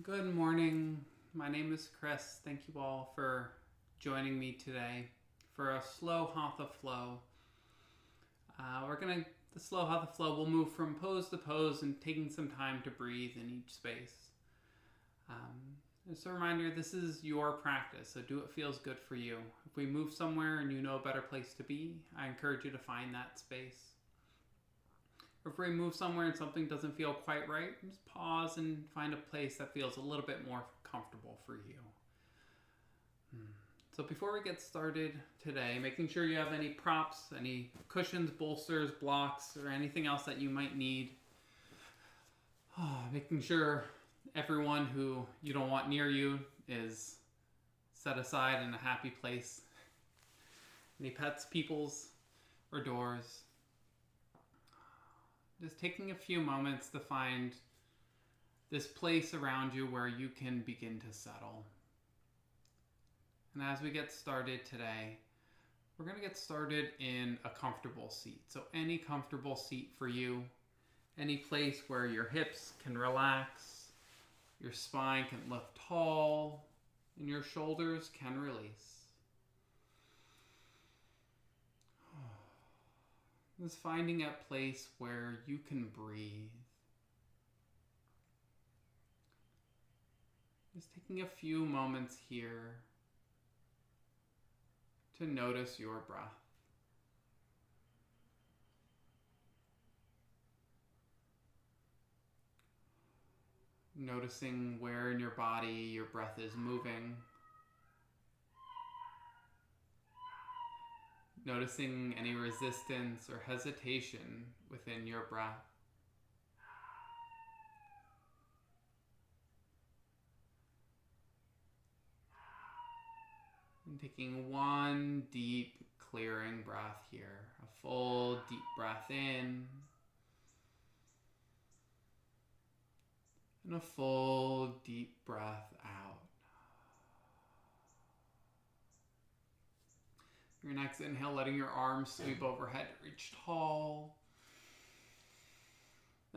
Good morning. My name is Chris. Thank you all for joining me today for a slow Hatha flow. The slow Hatha flow will move from pose to pose and taking some time to breathe in each space. Just a reminder, this is your practice, so do what feels good for you. If we move somewhere and you know a better place to be, I encourage you to find that space. Or if we move somewhere and something doesn't feel quite right, just pause and find a place that feels a little bit more comfortable for you. So before we get started today, making sure you have any props, any cushions, bolsters, blocks, or anything else that you might need. Making sure everyone who you don't want near you is set aside in a happy place. Any pets, peoples, or doors. Just taking a few moments to find this place around you where you can begin to settle. And as we get started today, we're going to get started in a comfortable seat. So any comfortable seat for you, any place where your hips can relax, your spine can lift tall, and your shoulders can release. Just finding a place where you can breathe. Just taking a few moments here to notice your breath. Noticing where in your body your breath is moving. Noticing any resistance or hesitation within your breath. And taking one deep clearing breath here. A full deep breath in. And a full deep breath out. Your next inhale, letting your arms sweep overhead, reach tall.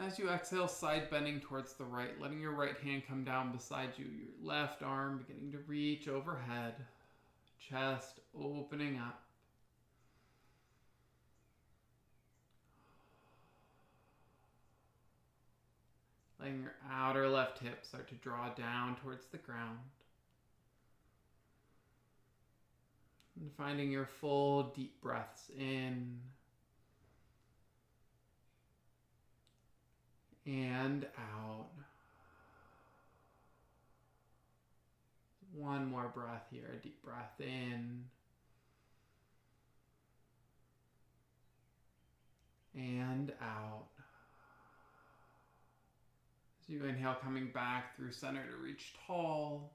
As you exhale, side bending towards the right, letting your right hand come down beside you, your left arm beginning to reach overhead, chest opening up. Letting your outer left hip start to draw down towards the ground. And finding your full deep breaths in and out. One more breath here, a deep breath in and out. As you inhale, coming back through center to reach tall.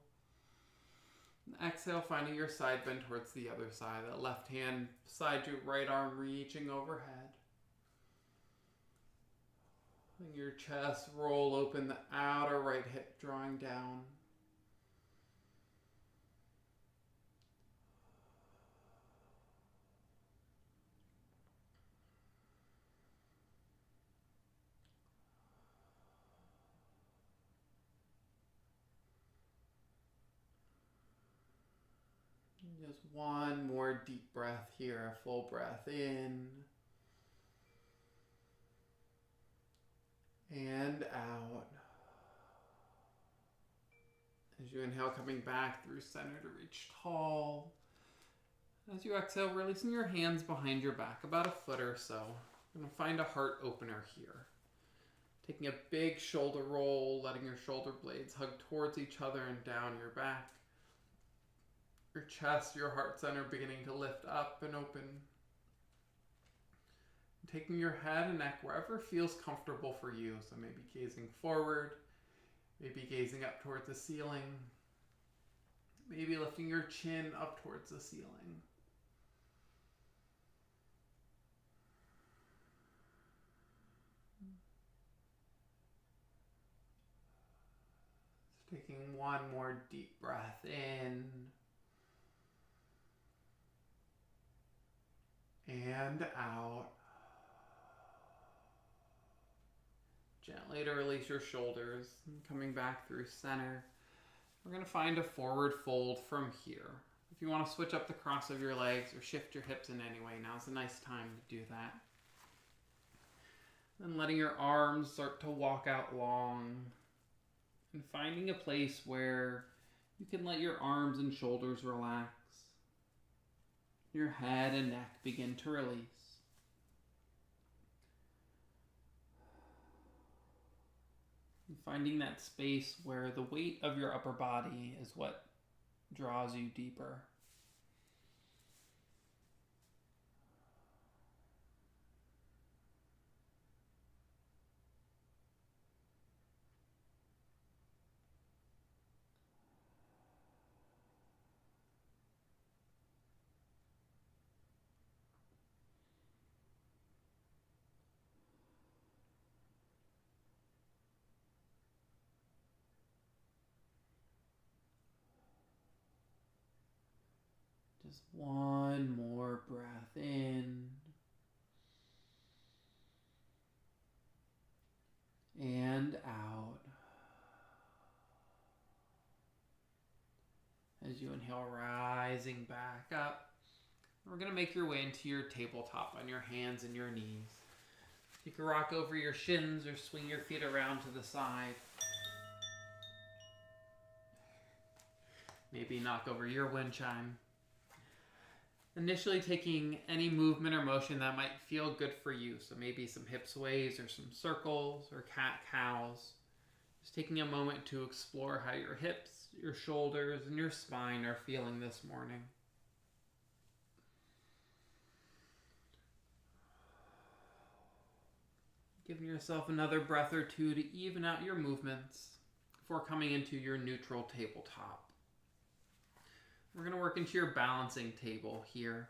Exhale, finding your side bend towards the other side. That left hand beside you, right arm reaching overhead. Letting your chest roll open, the outer right hip drawing down. Just one more deep breath here, a full breath in and out. As you inhale, coming back through center to reach tall. As you exhale, releasing your hands behind your back, about a foot or so. You're going to find a heart opener here. Taking a big shoulder roll, letting your shoulder blades hug towards each other and down your back. Your chest, your heart center beginning to lift up and open. Taking your head and neck wherever feels comfortable for you. So maybe gazing forward, maybe gazing up towards the ceiling, maybe lifting your chin up towards the ceiling. Just taking one more deep breath in and out. Gently to release your shoulders, and coming back through center. We're going to find a forward fold from here. If you want to switch up the cross of your legs or shift your hips in any way, now's a nice time to do that. Then letting your arms start to walk out long and finding a place where you can let your arms and shoulders relax. Your head and neck begin to release. And finding that space where the weight of your upper body is what draws you deeper. Just one more breath in and out. As you inhale, rising back up. We're going to make your way into your tabletop on your hands and your knees. You can rock over your shins or swing your feet around to the side. Maybe knock over your wind chime. Initially taking any movement or motion that might feel good for you. So maybe some hip sways or some circles or cat-cows. Just taking a moment to explore how your hips, your shoulders, and your spine are feeling this morning. Giving yourself another breath or two to even out your movements before coming into your neutral tabletop. We're going to work into your balancing table here,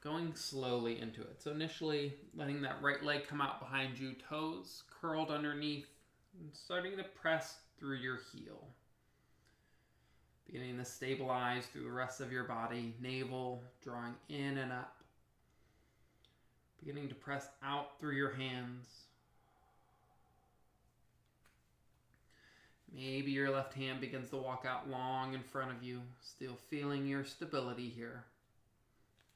going slowly into it. So initially letting that right leg come out behind you, toes curled underneath, and starting to press through your heel. Beginning to stabilize through the rest of your body, navel drawing in and up. Beginning to press out through your hands. Maybe your left hand begins to walk out long in front of you, still feeling your stability here.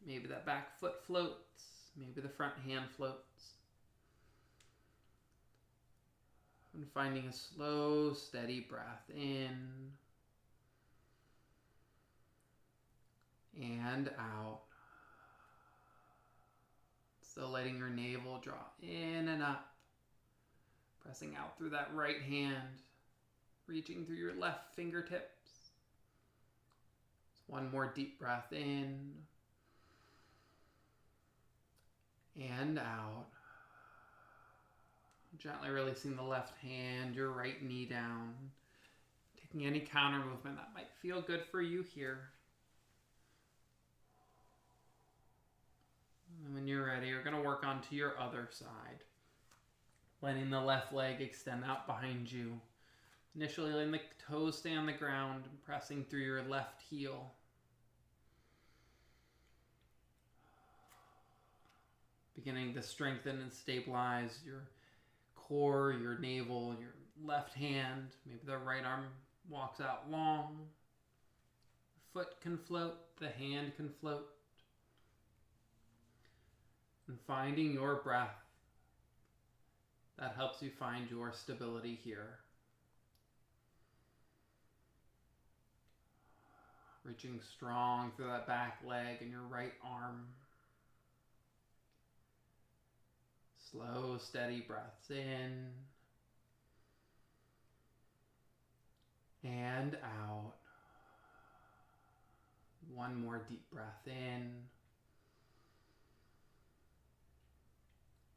Maybe that back foot floats, maybe the front hand floats. And finding a slow, steady breath in and out. Still letting your navel draw in and up, pressing out through that right hand. Reaching through your left fingertips. One more deep breath in and out. Gently releasing the left hand, your right knee down. Taking any counter movement that might feel good for you here. And when you're ready, you're going to work onto your other side. Letting the left leg extend out behind you. Initially letting the toes stay on the ground and pressing through your left heel. Beginning to strengthen and stabilize your core, your navel, your left hand. Maybe the right arm walks out long. The foot can float, the hand can float. And finding your breath that helps you find your stability here. Reaching strong through that back leg and your right arm. Slow, steady breaths in and out. One more deep breath in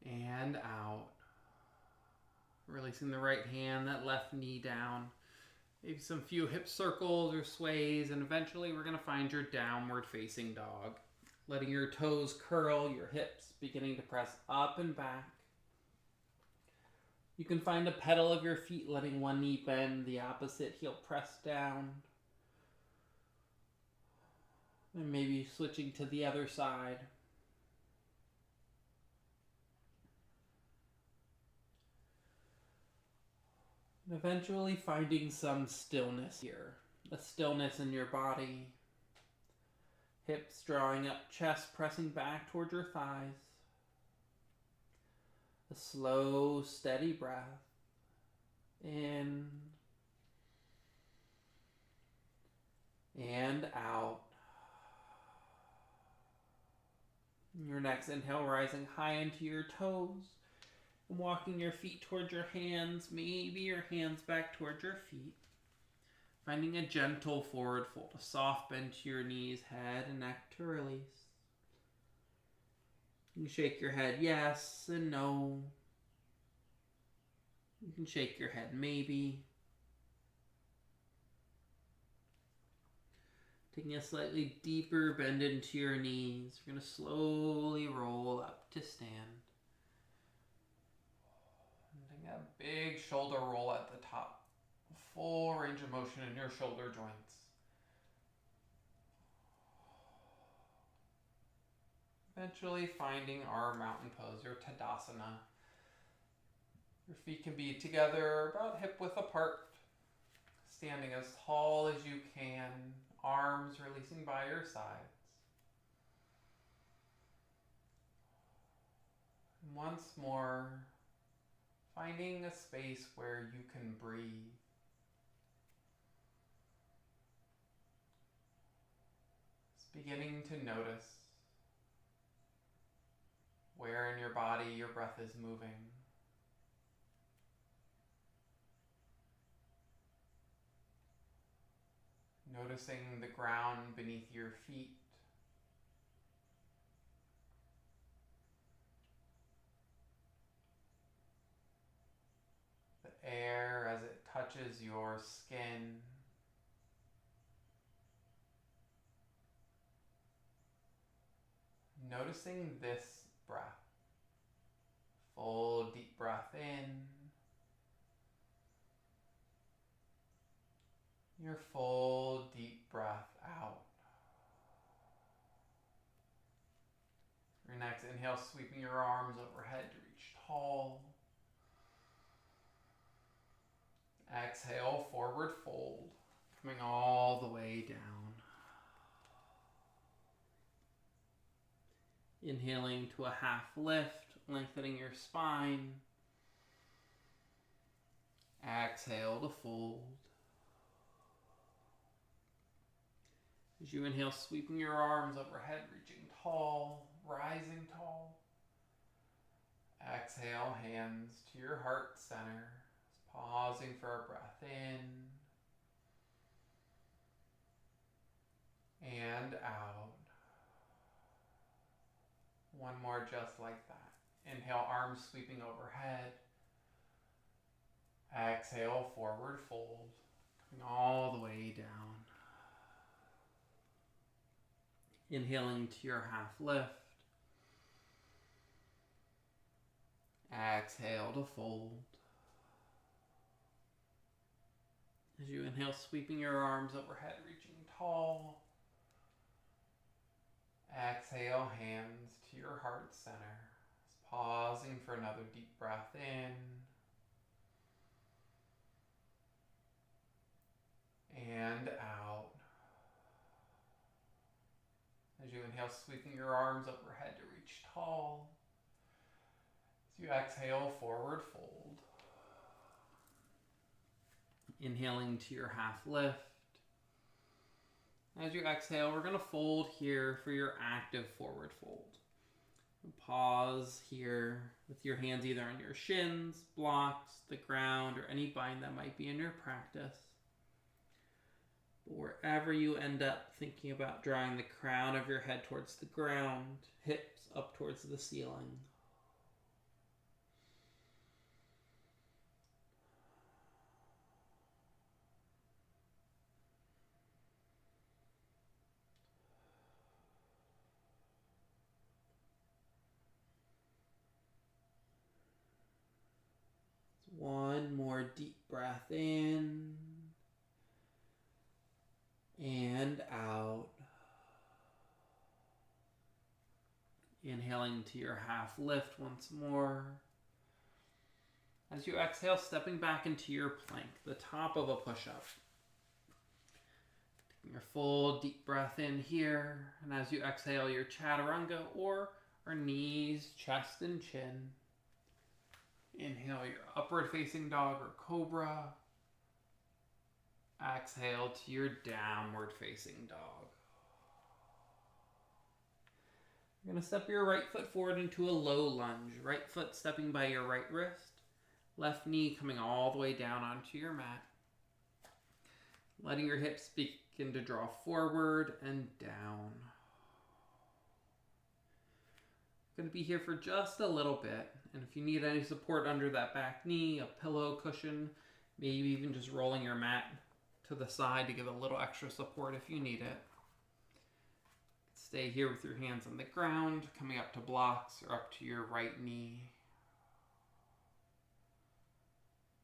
and out. Releasing the right hand, that left knee down. Maybe some few hip circles or sways, and eventually we're going to find your downward facing dog. Letting your toes curl, your hips beginning to press up and back. You can find a pedal of your feet, letting one knee bend, the opposite heel press down. And maybe switching to the other side. And eventually finding some stillness here. A stillness in your body. Hips drawing up, chest pressing back toward your thighs. A slow, steady breath. In and out. Your next inhale rising high into your toes and walking your feet towards your hands, maybe your hands back towards your feet. Finding a gentle forward fold, a soft bend to your knees, head and neck to release. You can shake your head yes and no. You can shake your head maybe. Taking a slightly deeper bend into your knees. You're going to slowly roll up to stand. And taking a big shoulder roll at the top. Full range of motion in your shoulder joints. Eventually finding our mountain pose, your Tadasana. Your feet can be together, about hip width apart. Standing as tall as you can, arms releasing by your sides. And once more, finding a space where you can breathe. Just beginning to notice where in your body your breath is moving. Noticing the ground beneath your feet. The air as it touches your skin. Noticing this breath. Full deep breath in. Your full deep breath out. Your next inhale, sweeping your arms overhead to reach tall. Exhale, forward fold, coming all the way down. Inhaling to a half lift, lengthening your spine. Exhale to fold. As you inhale, sweeping your arms overhead, reaching tall, rising tall. Exhale, hands to your heart center. Pausing for a breath in and out. One more just like that. Inhale, arms sweeping overhead. Exhale, forward fold, coming all the way down. Inhaling to your half lift. Exhale to fold. As you inhale, sweeping your arms overhead, reaching tall. Exhale, hands to your heart center. Just pausing for another deep breath in. And out. As you inhale, sweeping your arms overhead to reach tall. As you exhale, forward fold. Inhaling to your half lift. As you exhale, we're going to fold here for your active forward fold. Pause here with your hands either on your shins, blocks, the ground, or any bind that might be in your practice. But wherever you end up thinking about drawing the crown of your head towards the ground, hips up towards the ceiling. One more deep breath in and out. Inhaling to your half lift once more. As you exhale, stepping back into your plank, the top of a push-up. Taking your full deep breath in here, and as you exhale, your chaturanga, or our knees, chest, and chin. Inhale your upward facing dog or cobra. Exhale to your downward facing dog. You're going to step your right foot forward into a low lunge. Right foot stepping by your right wrist. Left knee coming all the way down onto your mat. Letting your hips begin to draw forward and down. Going to be here for just a little bit. And if you need any support under that back knee, a pillow cushion, maybe even just rolling your mat to the side to give a little extra support if you need it. Stay here with your hands on the ground, coming up to blocks or up to your right knee.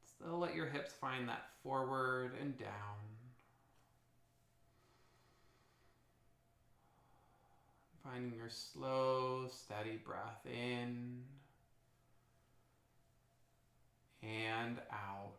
Still let your hips find that forward and down. Finding your slow, steady breath in and out.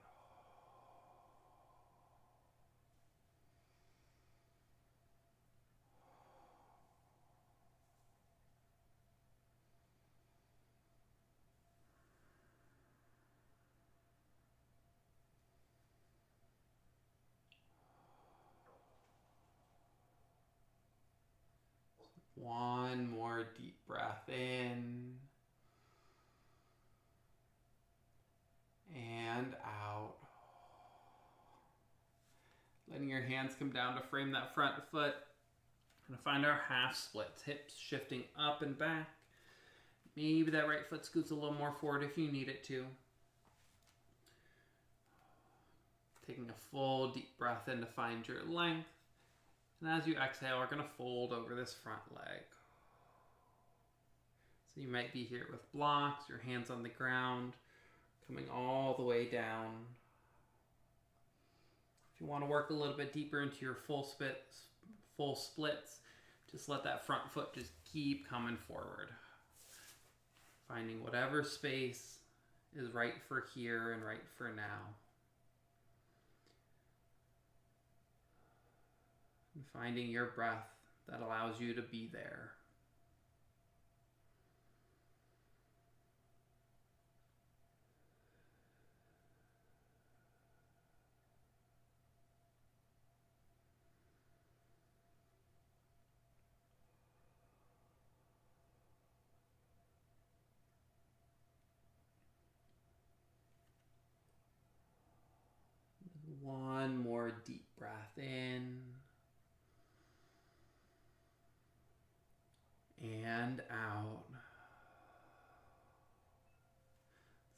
One more deep breath in and out. Letting your hands come down to frame that front foot. We're going to find our half splits, hips shifting up and back. Maybe that right foot scoots a little more forward if you need it to. Taking a full deep breath in to find your length. And as you exhale, we're going to fold over this front leg. So you might be here with blocks, your hands on the ground, coming all the way down. If you want to work a little bit deeper into your full splits, just let that front foot just keep coming forward. Finding whatever space is right for here and right for now. And finding your breath that allows you to be there. One more deep breath in and out.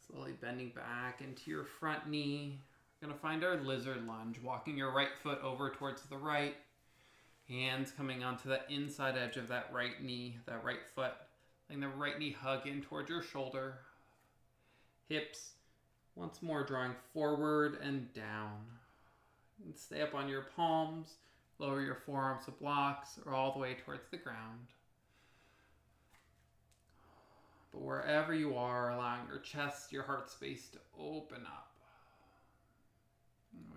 Slowly bending back into your front knee. We're going to find our lizard lunge, walking your right foot over towards the right. Hands coming onto the inside edge of that right knee, that right foot. Letting the right knee hug in towards your shoulder. Hips once more drawing forward and down. And stay up on your palms. Lower your forearms to blocks or all the way towards the ground. But wherever you are, allowing your chest, your heart space to open up.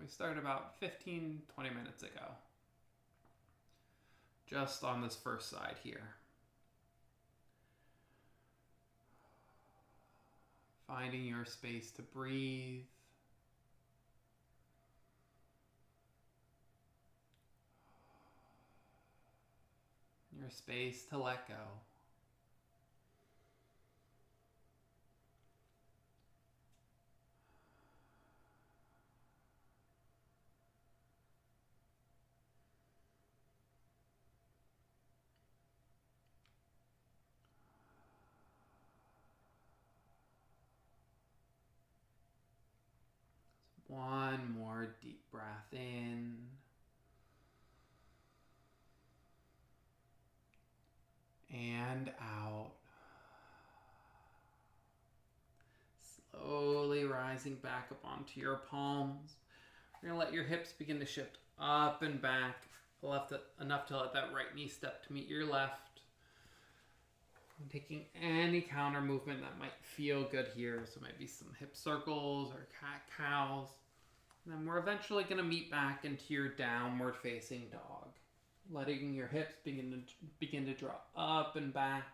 We started about 15-20 minutes ago. Just on this first side here. Finding your space to breathe. Your space to let go. One more deep breath in. And out. Slowly rising back up onto your palms. You're going to let your hips begin to shift up and back. Enough to let that right knee step to meet your left. I'm taking any counter movement that might feel good here. So maybe some hip circles or cat-cows. And then we're eventually going to meet back into your downward facing dog. Letting your hips begin to draw up and back.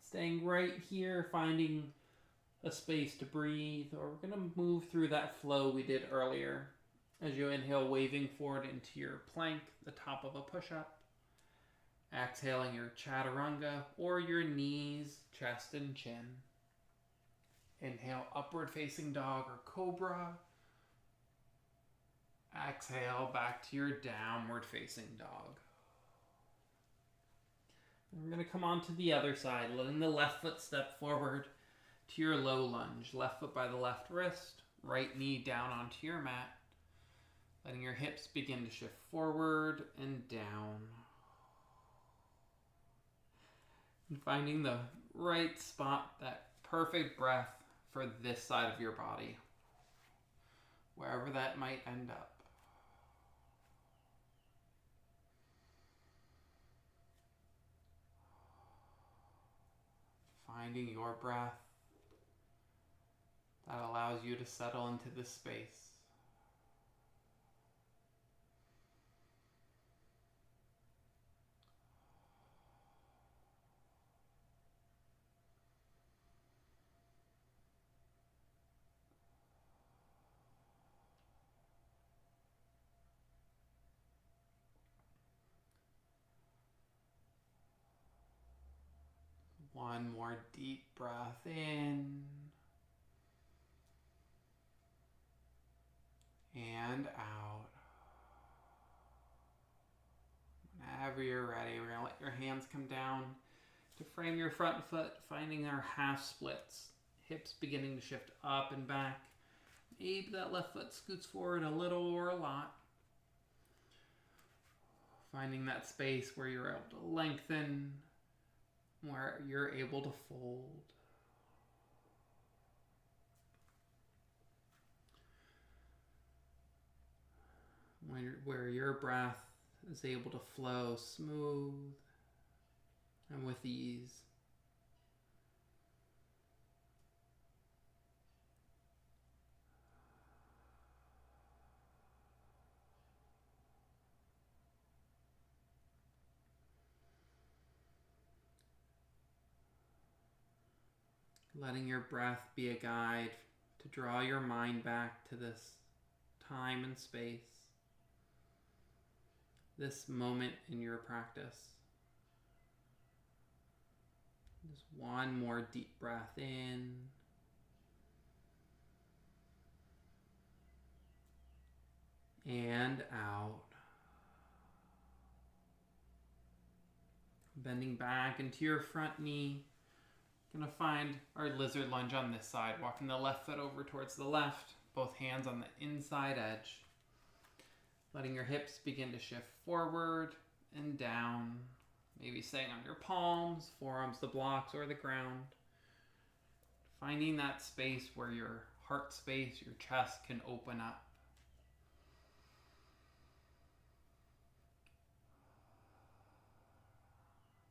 Staying right here, finding a space to breathe. Or we're going to move through that flow we did earlier. As you inhale, waving forward into your plank, the top of a push-up. Exhaling your chaturanga or your knees, chest, and chin. Inhale, upward facing dog or cobra. Exhale, back to your downward facing dog. And we're going to come on to the other side, letting the left foot step forward to your low lunge. Left foot by the left wrist, right knee down onto your mat. Letting your hips begin to shift forward and down. And finding the right spot, that perfect breath for this side of your body, wherever that might end up. Finding your breath that allows you to settle into this space. One more deep breath in and out. Whenever you're ready, we're going to let your hands come down to frame your front foot, finding our half splits. Hips beginning to shift up and back. Maybe that left foot scoots forward a little or a lot. Finding that space where you're able to lengthen, where you're able to fold. Where your breath is able to flow smooth and with ease. Letting your breath be a guide to draw your mind back to this time and space, this moment in your practice. Just one more deep breath in and out. Bending back into your front knee. Gonna find our lizard lunge on this side, walking the left foot over towards the left, both hands on the inside edge. Letting your hips begin to shift forward and down, maybe staying on your palms, forearms the blocks or the ground. Finding that space where your heart space, your chest can open up.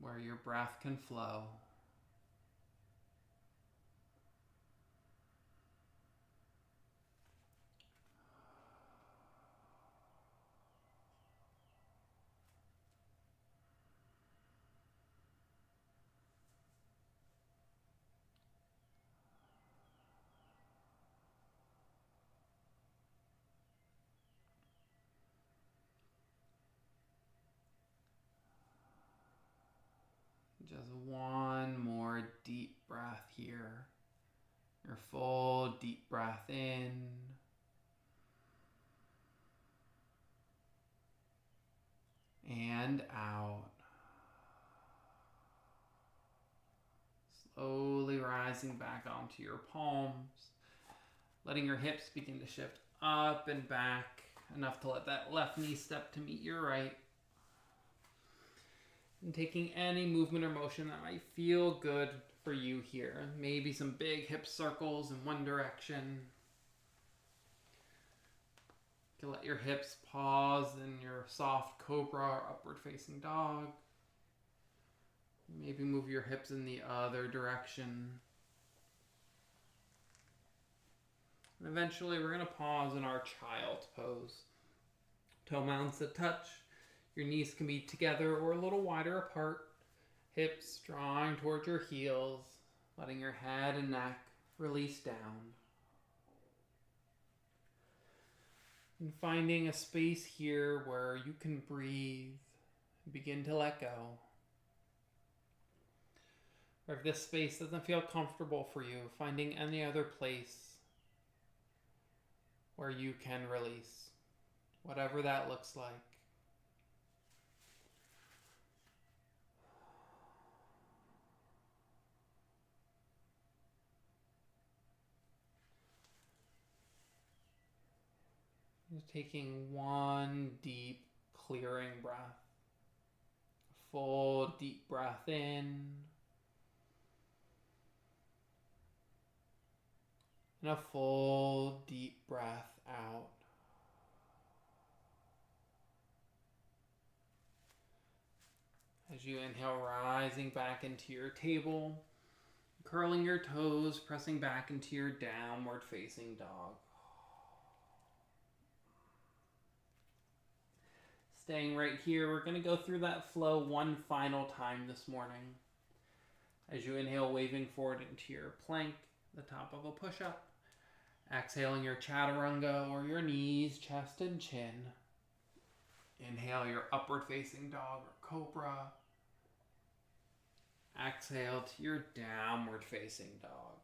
Where your breath can flow. Just one more deep breath here. Your full deep breath in. And out. Slowly rising back onto your palms. Letting your hips begin to shift up and back. Enough to let that left knee step to meet your right. And taking any movement or motion that might feel good for you here. Maybe some big hip circles in one direction. You can let your hips pause in your soft cobra or upward facing dog. Maybe move your hips in the other direction. And eventually we're going to pause in our child's pose. Toe mounds that touch. Your knees can be together or a little wider apart. Hips drawing towards your heels, letting your head and neck release down. And finding a space here where you can breathe and begin to let go. Or if this space doesn't feel comfortable for you, finding any other place where you can release, whatever that looks like. Just taking one deep, clearing breath. A full, deep breath in. And a full, deep breath out. As you inhale, rising back into your table, curling your toes, pressing back into your downward facing dog. Staying right here, we're going to go through that flow one final time this morning. As you inhale, waving forward into your plank, the top of a push-up. Exhaling your chaturanga or your knees, chest, and chin. Inhale your upward facing dog or cobra. Exhale to your downward facing dog.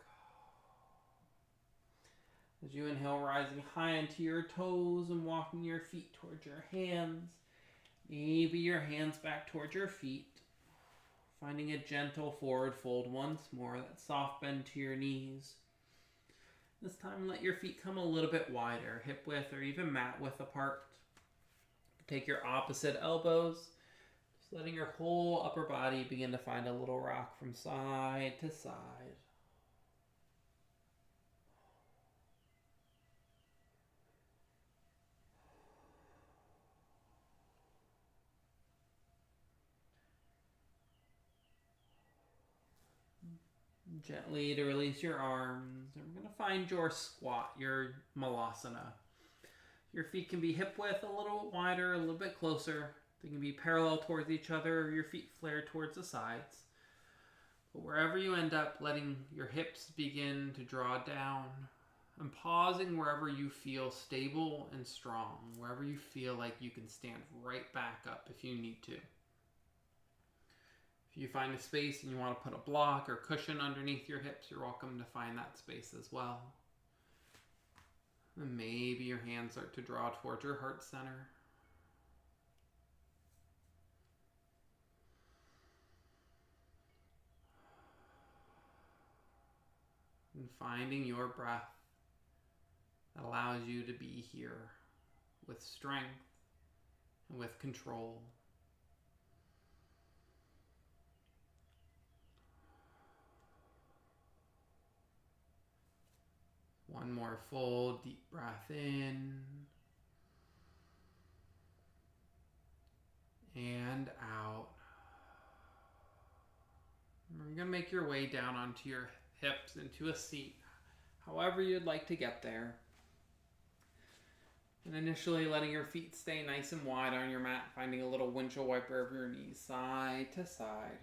As you inhale, rising high into your toes and walking your feet towards your hands. Maybe your hands back towards your feet. Finding a gentle forward fold once more, that soft bend to your knees. This time let your feet come a little bit wider, hip width or even mat width apart. Take your opposite elbows, just letting your whole upper body begin to find a little rock from side to side. Gently to release your arms. And we're going to find your squat, your malasana. Your feet can be hip width, a little wider, a little bit closer. They can be parallel towards each other, or your feet flare towards the sides. But wherever you end up, letting your hips begin to draw down and pausing wherever you feel stable and strong, wherever you feel like you can stand right back up if you need to. If you find a space and you want to put a block or cushion underneath your hips, you're welcome to find that space as well. And maybe your hands start to draw towards your heart center. And finding your breath that allows you to be here with strength and with control. One more full deep breath in and out. You're going to make your way down onto your hips into a seat, however you'd like to get there. And initially letting your feet stay nice and wide on your mat, finding a little windshield wiper of your knees side to side.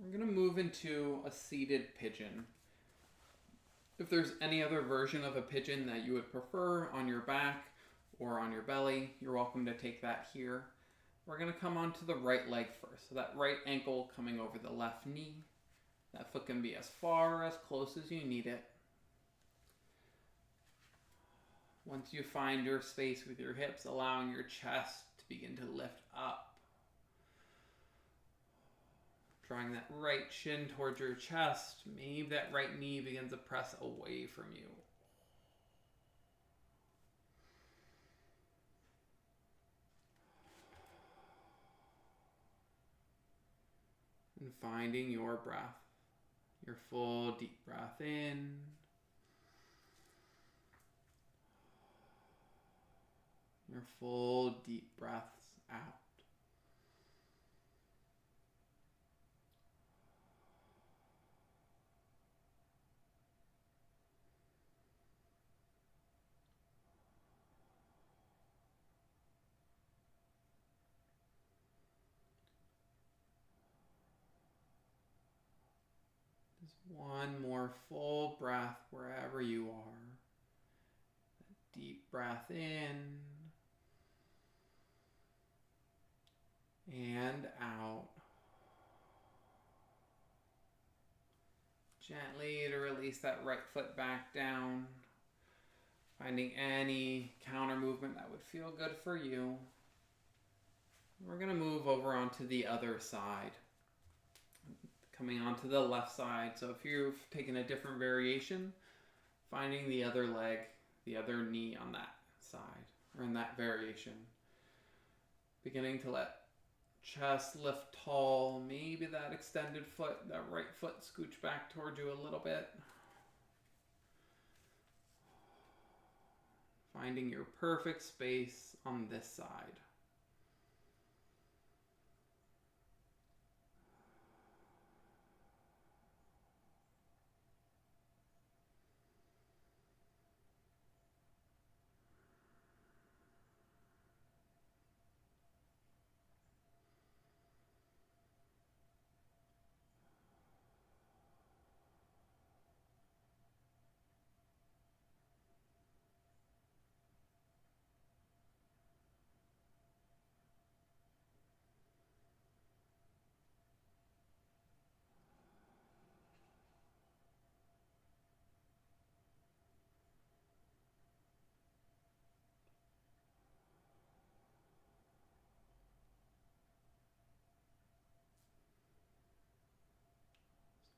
We're going to move into a seated pigeon. If there's any other version of a pigeon that you would prefer on your back or on your belly, you're welcome to take that here. We're going to come onto the right leg first. So that right ankle coming over the left knee. That foot can be as far, as close as you need it. Once you find your space with your hips, allowing your chest to begin to lift up. Drawing that right shin towards your chest. Maybe that right knee begins to press away from you. And finding your breath. Your full deep breath in. Your full deep breaths out. Just one more full breath wherever you are. Deep breath in and out. Gently to release that right foot back down. Finding any counter movement that would feel good for you. We're going to move over onto the other side. Coming onto the left side. So if you've taken a different variation, finding the other leg, the other knee on that side, or in that variation. Beginning to let chest lift tall, maybe that extended foot, that right foot scooch back towards you a little bit. Finding your perfect space on this side.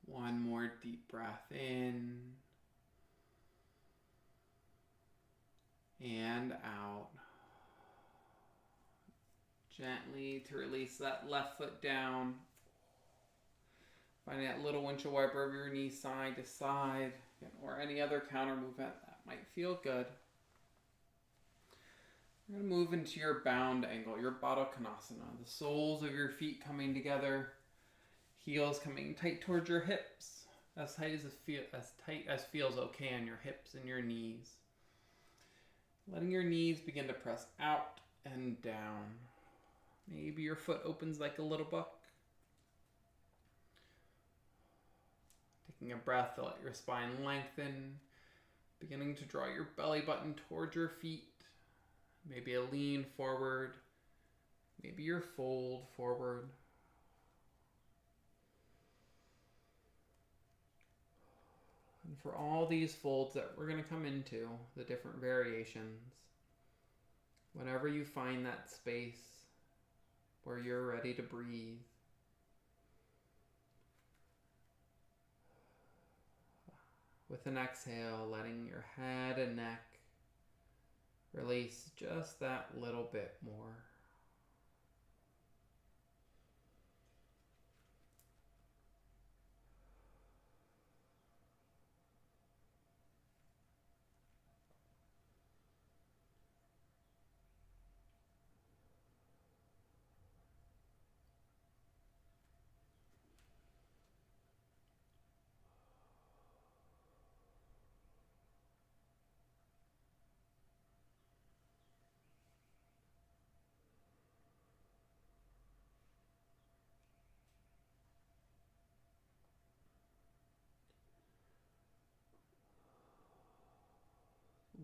One more deep breath in and out. Gently to release that left foot down. Finding that little windshield wiper of your knee side to side, or any other counter movement that might feel good. You're going to move into your bound angle, your Baddha Konasana. The soles of your feet coming together, heels coming tight towards your hips, as tight as feels okay on your hips and your knees. Letting your knees begin to press out and down. Maybe your foot opens like a little book. Taking a breath to let your spine lengthen. Beginning to draw your belly button towards your feet. Maybe a lean forward. Maybe your fold forward. And for all these folds that we're going to come into, the different variations, whenever you find that space where you're ready to breathe, with an exhale, letting your head and neck release just that little bit more.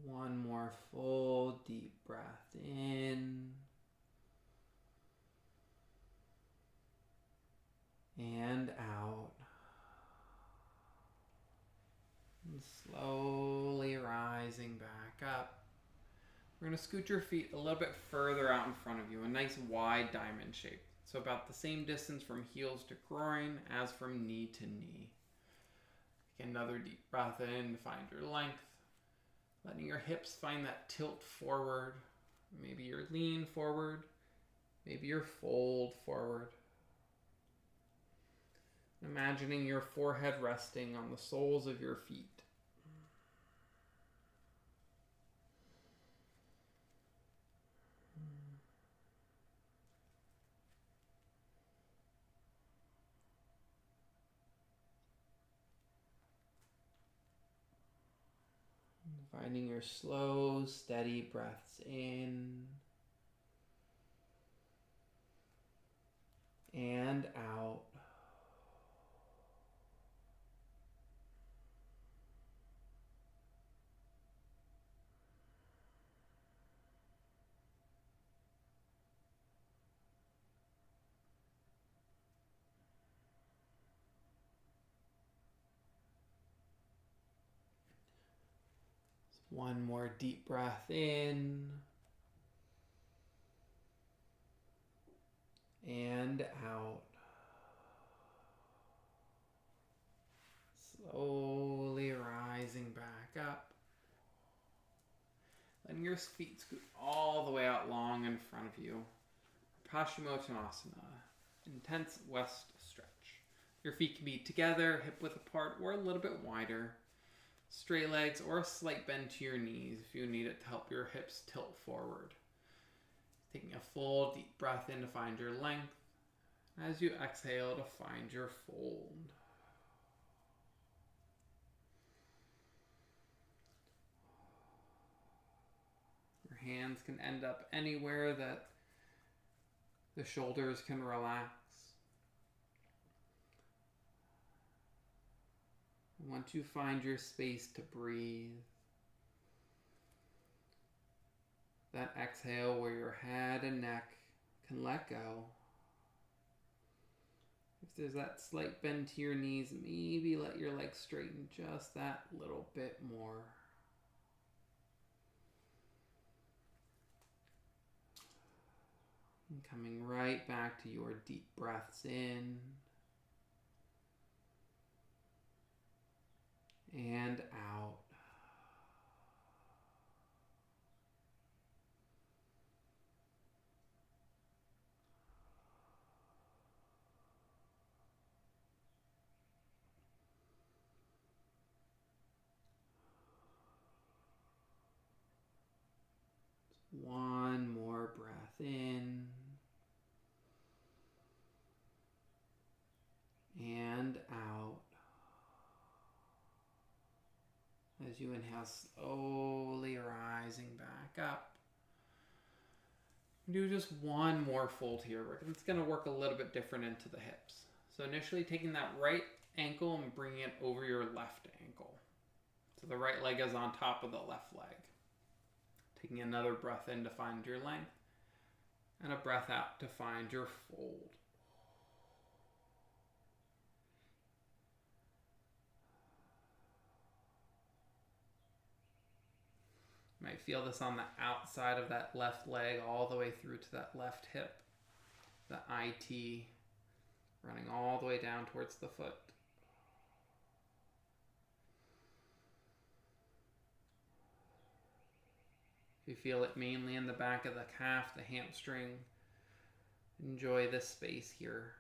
One more full deep breath in and out. And slowly rising back up. We're going to scoot your feet a little bit further out in front of you, a nice wide diamond shape. So about the same distance from heels to groin as from knee to knee. Take another deep breath in to find your length. Letting your hips find that tilt forward. Maybe your lean forward. Maybe your fold forward. Imagining your forehead resting on the soles of your feet. Finding your slow, steady breaths in and out. One more deep breath in and out. Slowly rising back up. Letting your feet scoot all the way out long in front of you. Paschimottanasana, intense west stretch. Your feet can be together, hip width apart, or a little bit wider. Straight legs or a slight bend to your knees if you need it to help your hips tilt forward. Taking a full deep breath in to find your length. As you exhale to find your fold. Your hands can end up anywhere that the shoulders can relax. Once you find your space to breathe, that exhale where your head and neck can let go. If there's that slight bend to your knees, maybe let your legs straighten just that little bit more. And coming right back to your deep breaths in and out. One more breath in and out. As you inhale, slowly rising back up. Do just one more fold here. It's going to work a little bit different into the hips. So initially taking that right ankle and bringing it over your left ankle. So the right leg is on top of the left leg. Taking another breath in to find your length, and a breath out to find your fold. You might feel this on the outside of that left leg all the way through to that left hip, the IT running all the way down towards the foot. If you feel it mainly in the back of the calf, the hamstring, enjoy this space here.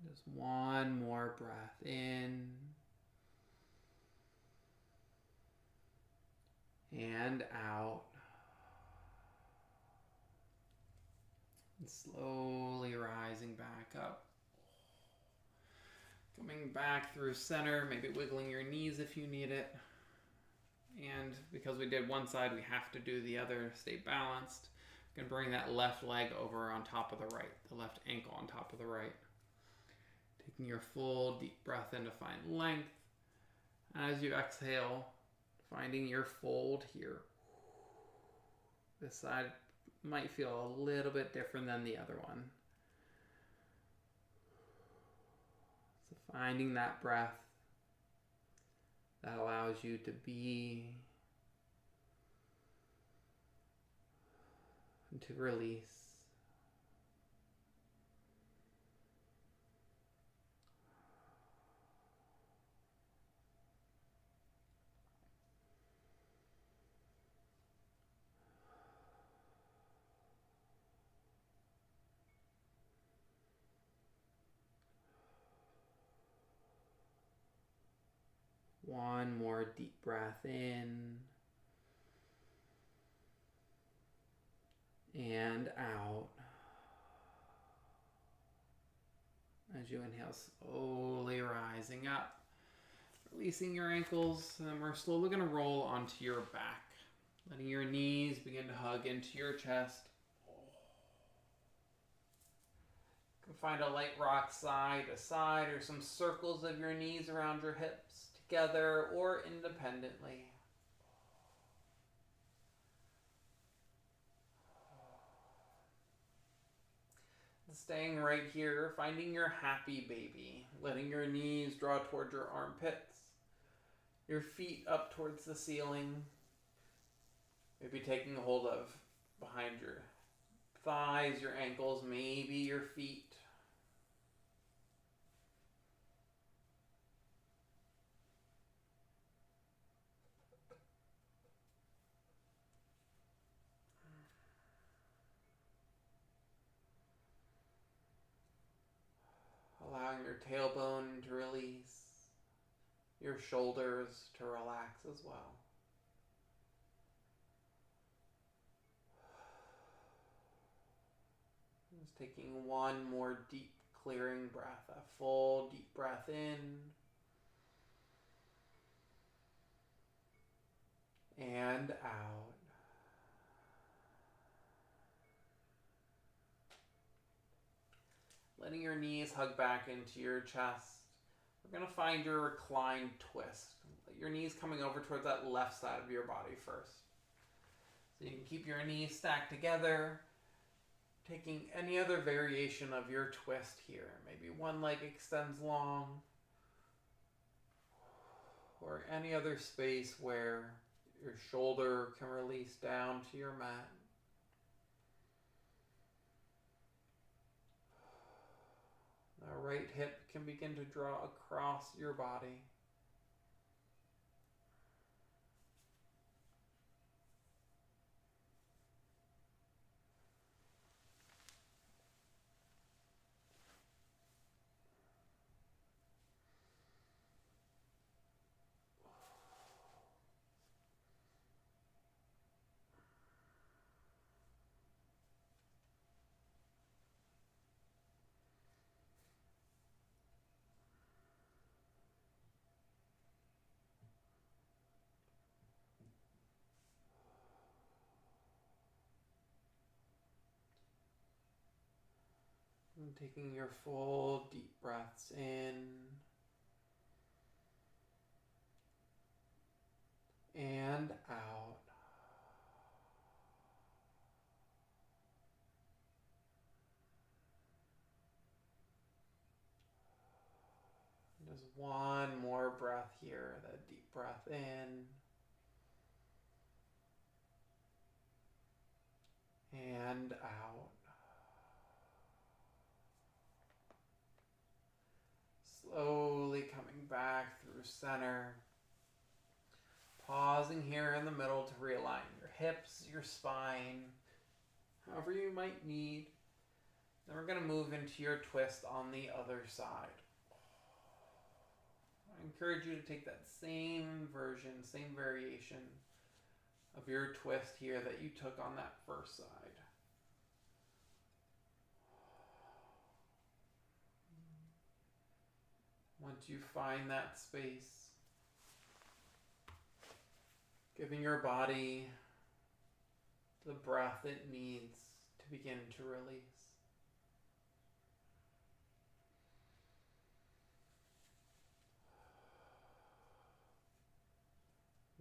Just one more breath in and out. And slowly rising back up. Coming back through center, maybe wiggling your knees if you need it. And because we did one side, we have to do the other. Stay balanced. You can bring that left leg over on top of the right, the left ankle on top of the right. Taking your full deep breath in to find length. As you exhale, finding your fold here. This side might feel a little bit different than the other one. So finding that breath that allows you to be and to release. One more deep breath in and out. As you inhale, slowly rising up, releasing your ankles, and then we're slowly going to roll onto your back, letting your knees begin to hug into your chest. You can find a light rock side to side or some circles of your knees around your hips, together or independently. Staying right here, finding your happy baby, letting your knees draw towards your armpits, your feet up towards the ceiling, maybe taking hold of behind your thighs, your ankles, maybe your feet. Allowing your tailbone to release, your shoulders to relax as well. Just taking one more deep clearing breath, a full deep breath in and out. Letting your knees hug back into your chest. We're going to find your reclined twist. Your knees coming over towards that left side of your body first. So you can keep your knees stacked together, taking any other variation of your twist here. Maybe one leg extends long, or any other space where your shoulder can release down to your mat. Now right hip can begin to draw across your body. And taking your full deep breaths in and out. Just one more breath here, that deep breath in and out. Slowly coming back through center. Pausing here in the middle to realign your hips, your spine, however you might need. Then we're going to move into your twist on the other side. I encourage you to take that same version, same variation of your twist here that you took on that first side. Once you find that space, giving your body the breath it needs to begin to release.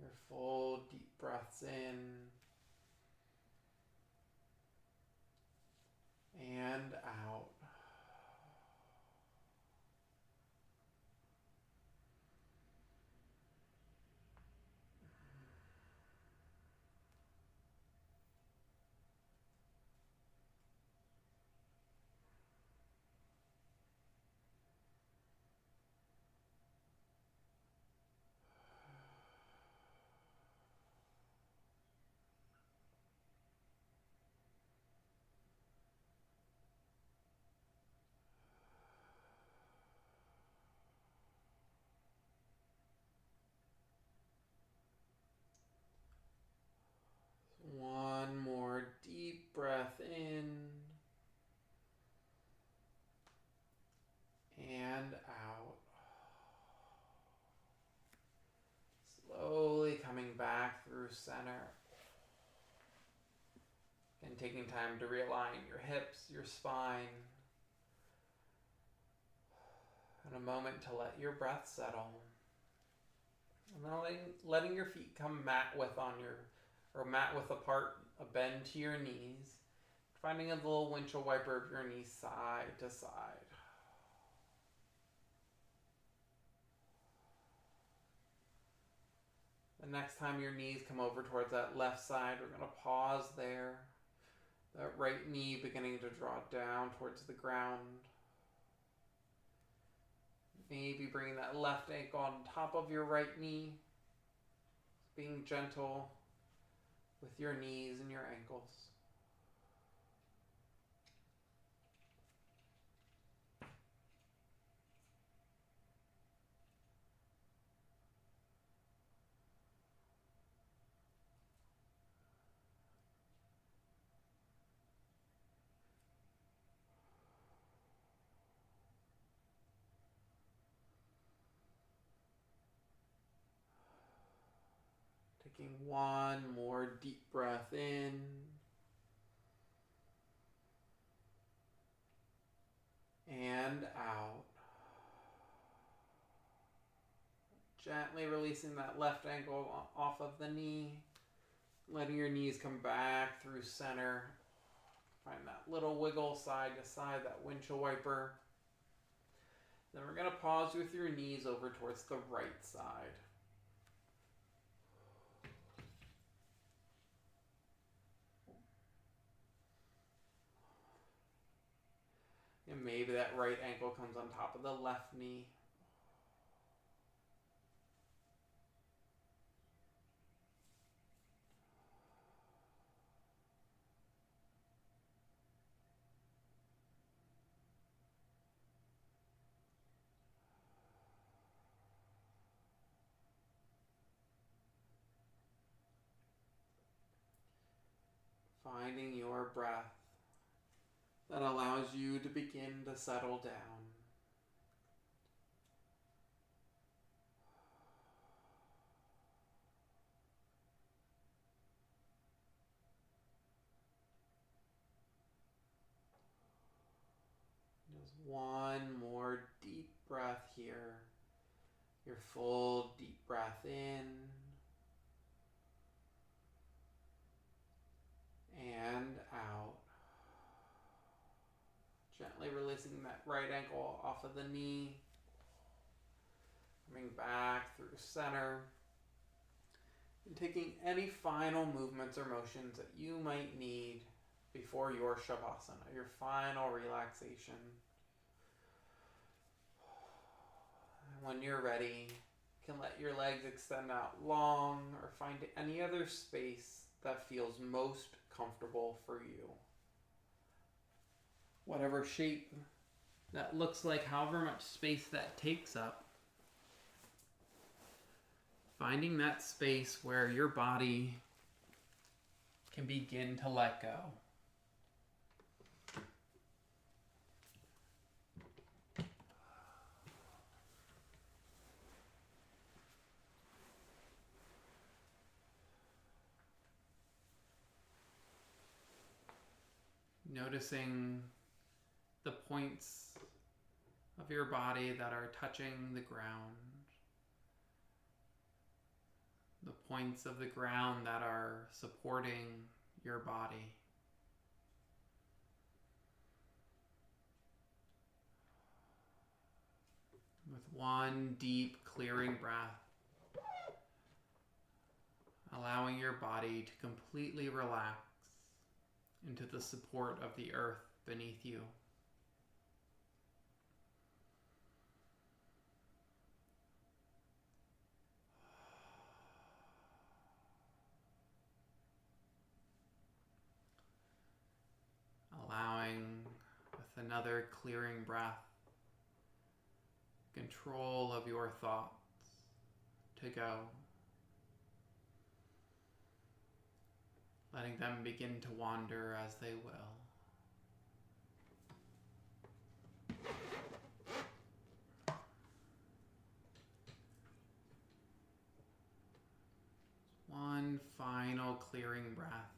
Your full deep breaths in and out. And taking time to realign your hips, your spine. And a moment to let your breath settle. And then letting your feet come mat width apart, a bend to your knees. Finding a little windshield wiper of your knees side to side. The next time your knees come over towards that left side, we're going to pause there. That right knee beginning to draw down towards the ground. Maybe bringing that left ankle on top of your right knee. Being gentle with your knees and your ankles. Taking one more deep breath in. And out. Gently releasing that left ankle off of the knee. Letting your knees come back through center. Find that little wiggle side to side, that windshield wiper. Then we're going to pause with your knees over towards the right side. And maybe that right ankle comes on top of the left knee. Finding your breath that allows you to begin to settle down. Just one more deep breath here. Your full deep breath in and out. Gently releasing that right ankle off of the knee. Coming back through center. And taking any final movements or motions that you might need before your Shavasana, your final relaxation. When you're ready, you can let your legs extend out long or find any other space that feels most comfortable for you. Whatever shape that looks like, however much space that takes up. Finding that space where your body can begin to let go. Noticing the points of your body that are touching the ground. The points of the ground that are supporting your body. With one deep clearing breath, allowing your body to completely relax into the support of the earth beneath you. Allowing, with another clearing breath, control of your thoughts to go. Letting them begin to wander as they will. One final clearing breath.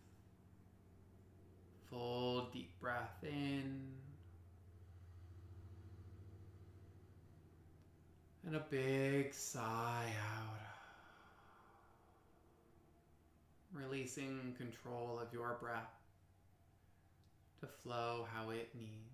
Full deep breath in. And a big sigh out. Releasing control of your breath to flow how it needs.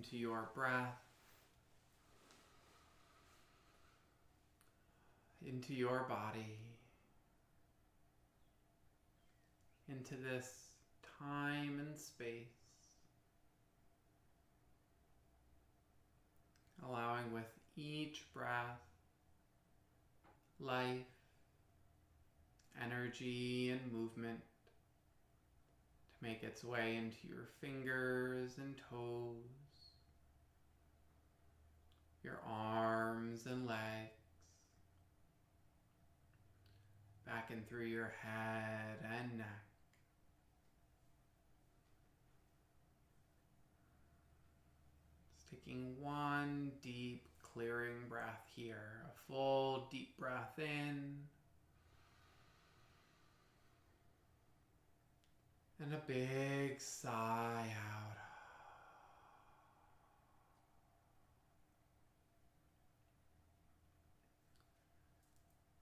into your breath, into your body, into this time and space, allowing with each breath life, energy, and movement to make its way into your fingers and toes, your arms and legs, back and through your head and neck. Just taking one deep clearing breath here, a full deep breath in, and a big sigh out.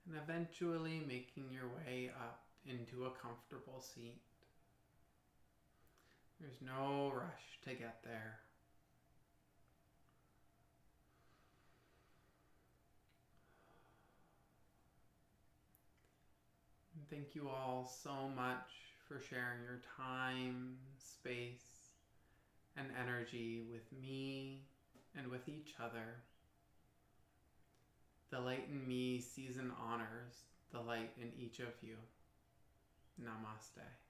And eventually making your way up into a comfortable seat. There's no rush to get there. And thank you all so much for sharing your time, space, and energy with me and with each other. The light in me sees and honors the light in each of you. Namaste.